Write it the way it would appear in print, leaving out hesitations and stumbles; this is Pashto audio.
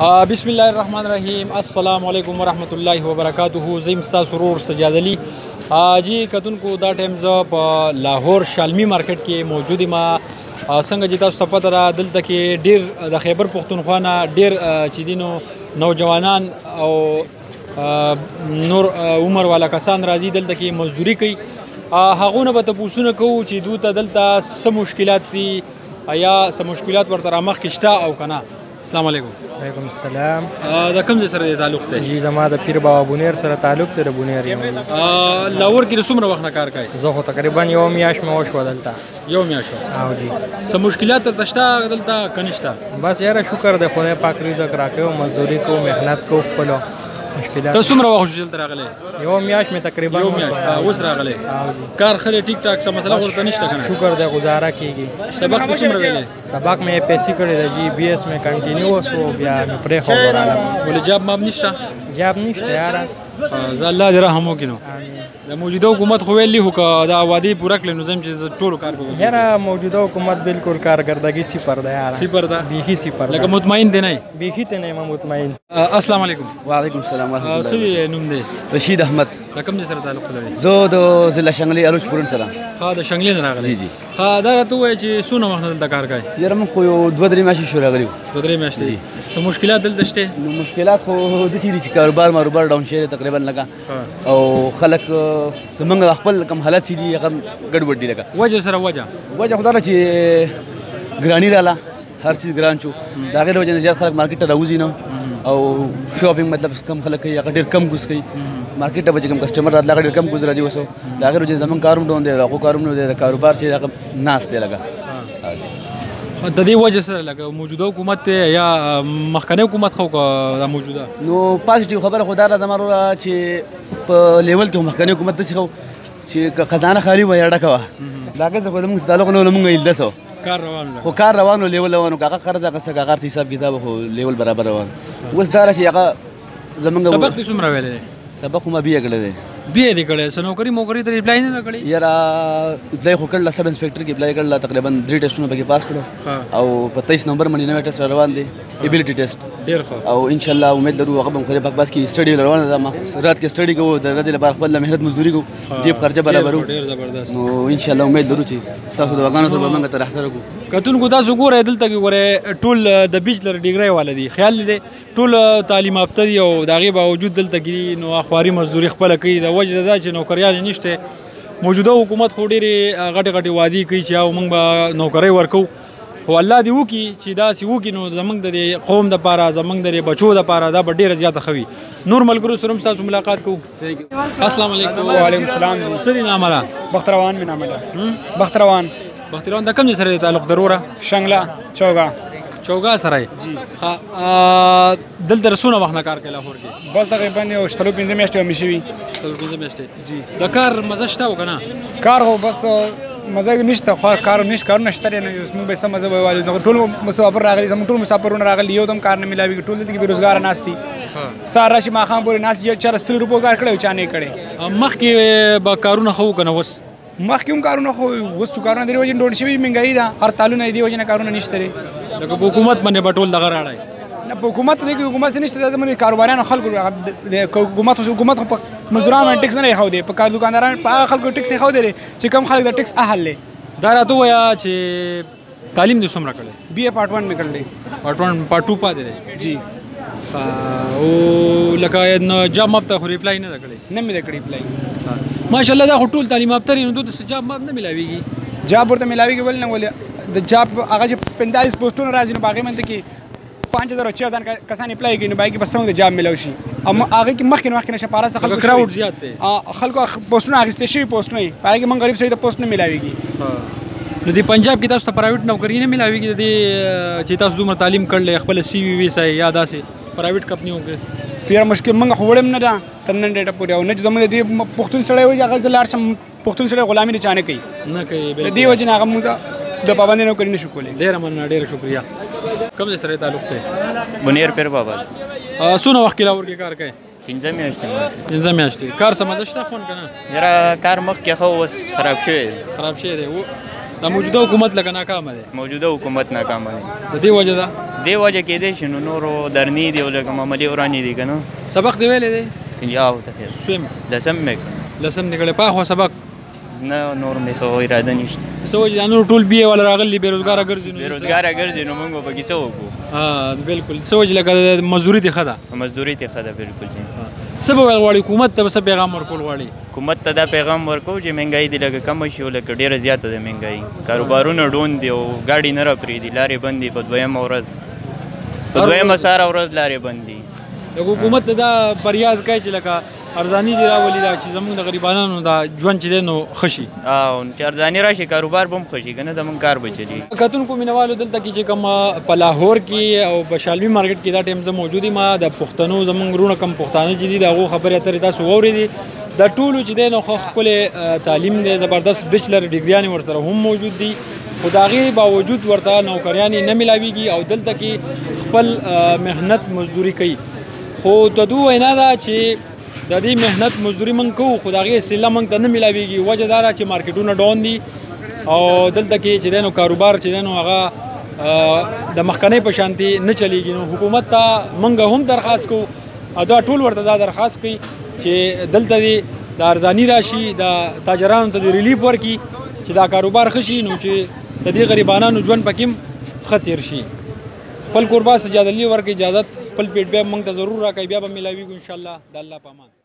بسم الله الرحمن الرحیم. السلام علیکم ورحمۃ اللہ وبرکاتہ. زم ستا سرور سجاد علی جی کتونکو دا ټایم زه په لاهور شالمی مارکیټ کې موجود یم. څنګه چې تاسو ته پته ده دلته کې ډېر د خیبر پښتونخوا نه ډېر چې دي نو نوجوانان او نور عمر والا کسان راځي دلته کې مزدوري کوي. هغو نه به تپوسونه کوو چې دوی ته دلته څه مشکلات دي یا څه مشکلات ورته رامخکې شته او که نه. السلام علیکم. وعلیکم السلام. د کوم ځای سره دی تعلق دی؟ جی زما د پیر بابا بونیر سره تعلق دی. د بونیر یم. لاهور کې د څومره وخت نه کار کوي؟ زه خو تقریبا یو میاشت مې وشوه دلته. یو میاشت؟ او جی. څه مشکلات درته شته دلته که نشته؟ بس یاره شکر دی خدای پاک رزق راکوي، مزدوري کوو، محنت کوو خپلو. مشکلات ته څومره وخت شو دلته راغلی؟ یو میاشت مې تقریبا. یو میاشت اوس راغلی؟ کار ښه دی ټیک ټاک څه مسله ورته نشته که نه؟ شکر دی گزاره کېږي. سبق ته څومره ویلی؟ سبق مې APSC کړی دی جی. BS مې کنټینیو وسو بیا مې پرېښود ورغلم. ولې جاب ماب نشته؟ جاب نشته یاره. زه الله دې رحم وکړي. نو د موجوده حکومت خو ویلي خو که دا وعدې پوره کړې نو زه چې زه ټولو کار کوم. یاره موجوده حکومت بالکل کارکردگی صفر ده یاره. صفر ده؟ بیخي صفر ده. لکه مطمئن دی نه؟ بیخي ته نه یم مطمئن. السلام علیکم. وعلیکم السلام ورحمۃ اللہ. څه دی نوم دی؟ رشید احمد. د کوم ځای سره تعلق لري؟ زه د ضلع شنګلي الوچ پورن سره. ښه د شنګلې نه راغلی؟ جی جی. ښه دا راته ووایه چې څونه وخت نه دلته کار کوي؟ یاره موږ خو یو دوه درې میاشتې شو راغلي وو. دوه درې میاشتې. څه مشکلات دلته شته؟ نو مشکلات خو داسې دي چې کاروبار ډاون شوی دی تقریبا لکه او خلک زمونږ خپل کوم حالت چې دي هغه ګډوډ دي. لکه وجه سره وجه خو دا ده چې ګراني راله هر چیز ګران شو. د هغې د وجې نه زیات خلک مارکیټ ته راوځي نه او شاپینګ مطلب کم خلک کوي هغه ډېر کم ګوز کوي. مارکیټ ته به چې کوم کسټمر راتله هغه ډېر کم ګوز راځي. اوس د هغې د وجې زمونږ کار هم ډاون دی، د هغو کار هم نه دی، د کاروبار چې هغه ناست دی لکه. د دې وجه سره لکه موجوده حکومت دی یا مخکنی حکومت خو دا موجوده؟ نو پازیټیو خبره خو دا ده زما وروره چې په لیول کې مخکنی حکومت داسې خو چې خزانه خالي وه یا ډکه وه د هغې څه خو زموږ تعلق نه و نو موږ ایلده سو کار روان خو کار روان و لیول روان و که هغه قرض اخیسته که هغه هر حساب کتاب خو لیول برابر روان. اوس دا ده چې هغه زمونږ سبق دې څومره ویلی دی؟ سبق خو ما BA کړی دی. BA دې کړی؟ څه نوکري موکري ته اپلای نه کړی؟ یاره اپلای خو کړله سب انسپکټر کې اپلای کړله تقریبا 3 ټیسټونه پکې پاس کړو او په 23 نومبر باندې نوی ټیسټ روان دی ایبیلیټي ټیسټ. ډېر ښه. او ان شاء الله امید لرو هغه به خو پاک باس کې سټډي روانه ده. رات کې سټډي کوو د ورځې لپاره خپل محنت مزدوري کوو جیب خرچه برابرو. ډېر زبردست. نو ان شاء الله امید لرو چې تاسو د وګانو سره به موږ ته رحسره کوو. کتونکو تاسو ګورئ دلته کې ګورئ ټول د بیچلر ډیګرۍ والا دي، خیال دی ټول تعلیم یافته دي او د هغې باوجود دلته کې نو خواري مزدوري خپله کوي. د وجه دا چې نوکریانې نشته. موجوده حکومت خو ډېرې غټې غټې وعدې کوي چې او موږ به نوکرۍ ورکوو خو الله دې وکړي چې داسې وکړي نو زموږ د دې قوم دپاره زموږ د دې بچو دپاره دا به ډېره زیاته ښه وي. نور ملګرو سره هم ستاسو ملاقات کوو. السلام علیکم. وعلیکم السلام. څه دي نام ده؟ بختروان مې نام ده. بختروان. بختروان د کوم ځای سره دی تعلق دروره؟ شنګله چوګا. چوګا سره یې؟ جی. دلته څونه وخت نه کار کوي لاهور کې؟ بس تقریبا یو 4-5 میاشتې مې شوي. 4-5 میاشتې. جی. د کار مزه شته او که نه؟ کار خو بس مزه نشته خو کارونه شته نه. اوس موږ به څه مزه وایو؟ ټول مسافر راغلي، زموږ ټول مسافرونه راغلي، یو دم کار نه میلاوي. ټول دلته کې بېروزګاره ناست دي. سهار راشي ماښام پورې ناست دي. چا 100 روپو کار کړی او چا نه یې کړی. مخکې به کارونه ښه وو که نه اوس؟ مخکې هم کارونه خو اوس کارونه د دې وجې ډوډۍ شوي مهنګایي ده، هر تالونه د دې وجې نه کارونه نشته دی. لکه په حکومت باندې به ټول دغه راړی؟ نه په حکومت دی کې حکومت نشته دی. زموږ کاروباریانو خلکو حکومت خو په مزدورانو باندې ټکس نه ایښودی دی، په دوکاندارانو په هغه خلکو ټکس ایښودی دی چې کم خلک د ټکس اهل دی. دا راته ووایه چې تعلیم دې څومره کړی؟ BA پارت 1 مې کړی دی. پارت 1 پارت 2 پاتې دی؟ جی. او لکه جاب ماب ته خو اپلای نه ده کړی؟ نه مې ده کړی اپلای. ماشاءالله دا خو ټول تعلیم یافته دي نو دوی ته جاب ماب نه میلاویږي؟ جاب ورته میلاویږي ولې نه؟ ولې د جاب هغه چې 45 پوسټونه راځي نو په هغې باندې کې 5000 او 6000 کسان اپلای کوي نو په هغې کې بس څنګه د جاب میلاو شي. هغې کې مخکې نه شپاره څه خلکو کراوډ زیات دی، خلکو پوسټونه اخیستې شوي پوسټونه په هغې کې موږ غریب سړي ته پوسټ نه میلاویږي. نو د پنجاب کې تاسو ته پرایویټ نوکري نه میلاویږي د دې چې تاسو دومره تعلیم کړلی خپله CV ویسئ یا داسې پرایویټ کمپنیو کې؟ ډېره مشکل موږ خو وړم نه ده تر نن ډېټه پورې او نه چې زموږ د دې پښتون سړی وایي هغه زه لاړ شم پښتون سړی غلامي د چا نه کوي نه کوي. د دې وجې نه هغه موږ د پابندۍ نوکري نه شو کولی. ډېره مننه، ډېره شکریه. کوم ځای سره تعلق دی؟ بونیر پیر بابا. څونه وخت کې لاهور کې کار کوي؟ 15 میاشتې. 15 میاشتې. کار څه مزه شته خو که نه؟ یاره کار مخکې ښه اوس خراب شوی دی. خراب شوی دی. دا موجوده حکومت لکه ناکامه دی؟ موجوده حکومت ناکامه دی. د دې وجه ده؟ دې وجه کېدای شي نو نورو درنې دي او لکه معمولي ورانې دي که نه سبق دی ویلی دی یا ورته خیر سویم لسم مې کړ لسم دی کړی پاخوا سبق نه نور مې څه اراده نشته څه وجې دا نور ټول بی اې والا راغلي بېروزګاره ګرځي نو بېروزګاره ګرځي نو موږ به پکې څه وکړو بالکل څه وجې لکه مزدوري دې ښه ده مزدوري ته ښه ده بالکل څه به ویل غواړي حکومت ته به څه پیغام ورکول غواړي حکومت ته دا پیغام ورکوو چې مهنګایي دې لږه کمه شي او لکه ډېره زیاته ده مهنګایي کاروبارونه ډون دي او ګاډي نه راپرېږدي لارې بند دي په دویمه ورځ په دویمه ساره ورځ لارې بند دي د حکومت ته دا فریاد کوي چې لکه ارزاني دې راولي دا چې زموږ د غریبانو دا ژوند چې دی نو ښه شي او چې ارزاني راشي کاروبار به هم ښه شي که نه زموږ کار به چلي کتونکو مینوالو دلته کې چې کوم په لاهور کې او په شالمي مارکیټ کې دا ټایم زه موجود یم د پښتنو زموږ وروڼه کوم پښتانه چې دي د هغو خبرې اترې تاسو واورېدې دا ټولو چې دی نو ښه ښکلی تعلیم دی زبردست بیچلر ډګریانې ورسره هم موجود دي خو د هغې باوجود ورته نوکریانې نه میلاویږي او دلته کې خپل محنت مزدوري کوي خو د دوی وینا ده چې د دې محنت مزدوري موږ کوو خو د هغې صله موږ ته نه میلاویږي وجه دا ده چې مارکیټونه ډاون دي او دلته کې چې دی نو کاروبار چې دی نو هغه د مخکنۍ په شانتي نه چلیږي نو حکومت ته موږ هم درخواست کوو او دا ټول ورته دا درخواست کوي چې دلته دې د ارزاني راشي د تاجرانو ته د ریلیف ورکړي چې دا کاروبار ښه شي نو چې د دې غریبانانو ژوند پکې هم ښه تېر شي خپل کوربا سجاد علي ورکړي اجازت خپل پیټ بیا موږ ته ضرور راکوي بیا به میلاویږو انشاءالله د الله په امان